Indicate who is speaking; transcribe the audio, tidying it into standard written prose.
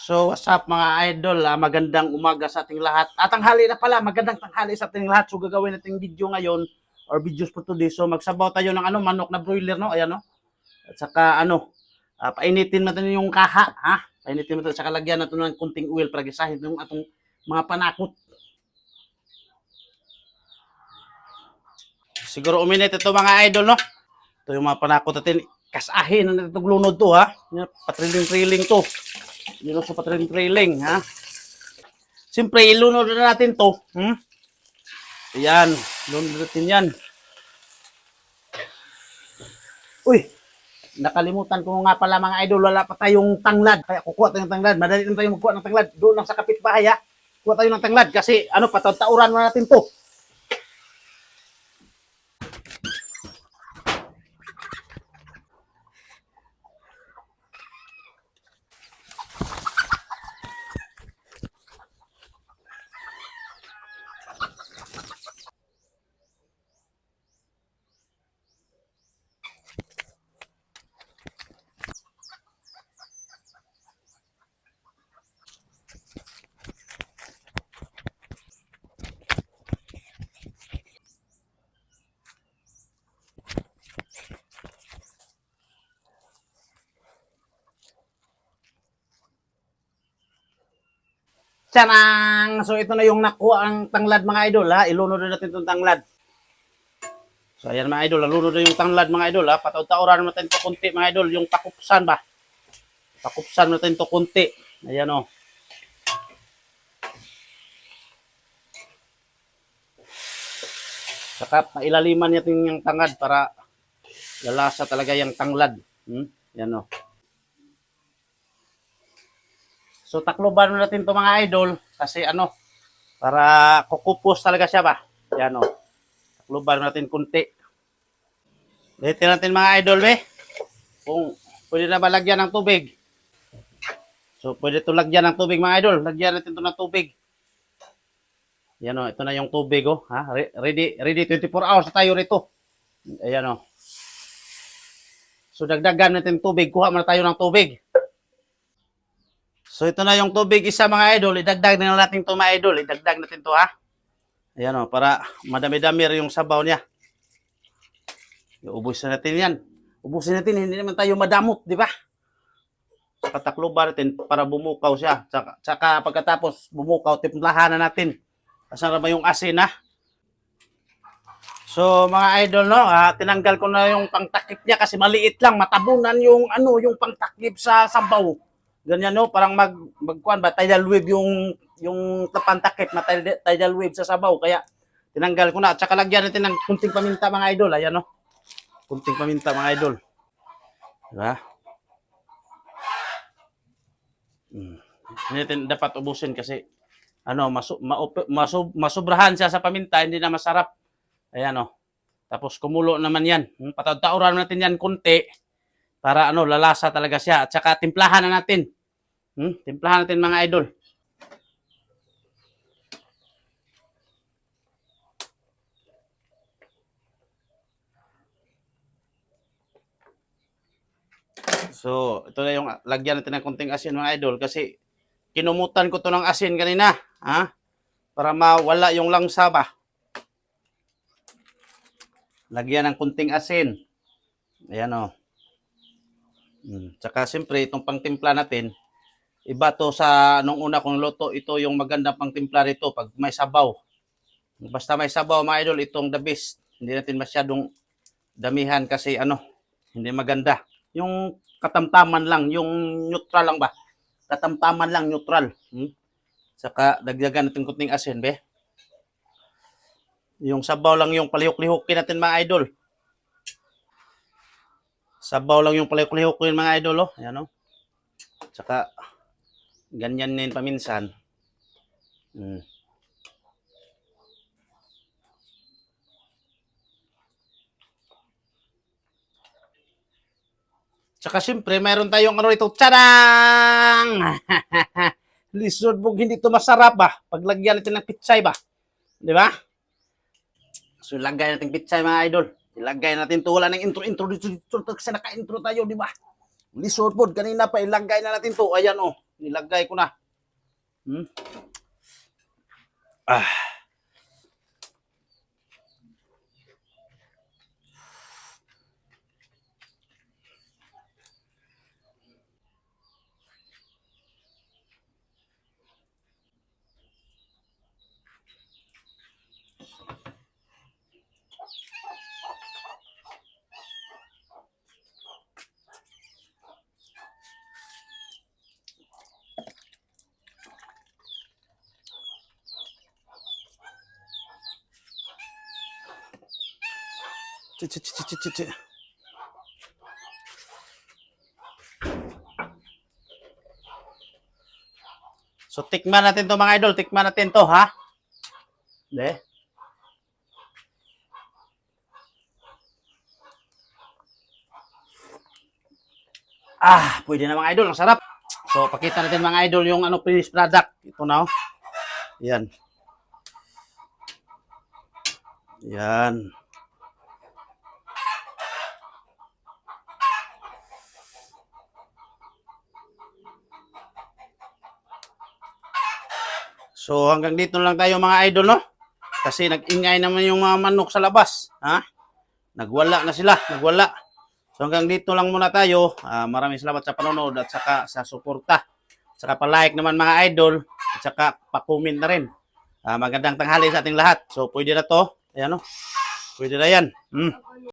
Speaker 1: So, what's up mga idol? Magandang umaga sa ating lahat. At tanghali na pala, magandang tanghali sa ating lahat. So, gagawin natin video ngayon or videos for today. So, magsabaw tayo ng manok na broiler, no? Ayan, no? At saka, painitin natin yung kaha, ha? Painitin natin, saka lagyan natin ng kunting oil para gisahin yung atong mga panakot. Siguro uminit ito mga idol, no? Ito yung mga panakot natin. Kasahin na natin lunod to, ha? Patriling-triling to. Yun sa patriling-triling, ha? Siyempre, ilunod na natin to. Ayan, lunod natin yan. Uy, nakalimutan ko nga pala mga idol, wala pa tayong tanglad. Kaya kukuha tayo ng tanglad. Madali lang tayo magkuha ng tanglad. Doon lang sa kapitbahay, ha? Kuha tayo ng tanglad kasi, patauran na natin to. Tsanang! So ito na yung nakuha ang tanglad mga idol, ha? Ilunod na natin itong tanglad. So ayan mga idol, lunod na yung tanglad mga idol, ha? Pataw-tauran natin ito kunti mga idol, yung pakupsan ba? Pakupsan natin ito kunti. Ayan o. Saka pailaliman natin yung tanglad para lalasa talaga yung tanglad. Ayan o. So takloban natin ito mga idol kasi para kukupos talaga siya ba. Yan o. Takloban natin kunti. Dito natin mga idol kung pwede na ba lagyan ng tubig. So pwede ito lagyan ng tubig mga idol. Lagyan natin ito ng tubig. Yan o. Ito na yung tubig o. Ha? Ready 24 hours tayo rito. Ayan o. So dagdagan natin tubig. Kuha muna tayo ng tubig. So ito na yung tubig isa mga idol, idagdag na natin ito mga idol, idagdag natin ito ha. Ayan o, para madami-dami yung sabaw niya. Ubusin natin yan. Ubusin natin, hindi naman tayo madamot, di ba? Saka takloban natin para bumukaw siya. Saka pagkatapos bumukaw, timplahan na natin. Kasama ba yung asin ha? So mga idol no, tinanggal ko na yung pangtakip niya kasi maliit lang, matabunan yung pangtakip sa sabaw. Ganyan no, parang magkuan ba tidal wave yung pantakip na tidal wave sa sabaw kaya tinanggal ko na at saka lagyan natin ng kunting paminta mga idol. Ayan no. Kunting paminta mga idol. Diba? Hindi natin dapat ubusin kasi masubrahan siya sa paminta, hindi na masarap. Ayan no. Tapos kumulo naman yan. Patauran natin yan kunti para lalasa talaga siya at saka timplahan na natin. Timplahan natin mga idol. So, ito na yung lagyan natin ng konting asin mga idol kasi kinumutan ko to ng asin kanina, ha? Para mawala yung langsa ba. Lagyan ng konting asin. Ayan o. Tsaka siyempre itong pangtimpla natin, iba to sa nung una kong luto, ito yung magandang pangtimpla rito pag may sabaw. Basta may sabaw mga idol, itong the best. Hindi natin masyadong damihan kasi hindi maganda. Yung katamtaman lang, yung neutral lang ba? Katamtaman lang, neutral. Saka dagdagan natin kunting asin, Yung sabaw lang yung palihok-lihokin natin mga idol. Sabaw lang yung palihok-lihokin mga idol, Ayan o. Saka ganyan din paminsan. Saka siyempre, mayroon tayong ito. Tadang! Lisod bug hindi ito masarap ba? Paglagyan natin ng pitsay ba? Di ba? So, lagay natin pitsay mga idol. Ilagay natin ito. Wala ng intro dito kasi naka-intro tayo, di ba? Lisod po. Kanina pa ilagay na natin ito. Ayan o. Nilagay ko na. Hmm? Ah. Ch. So, tikman natin to mga idol. Tikman natin to, ha? Hindi. Pwede na mga idol. Ang sarap. So, pakita natin mga idol yung finished product. Ito na, oh. Yan. Yan. So, hanggang dito lang tayo mga idol, no? Kasi nag-ingay naman yung mga manok sa labas. Ha? Nagwala na sila. Nagwala. So, hanggang dito lang muna tayo. Maraming salamat sa panonood at saka sa suporta. Saka pa-like naman mga idol. At saka pa-comment na rin. Magandang tanghali sa ating lahat. So, pwede na to. Ayan, no? Pwede na yan.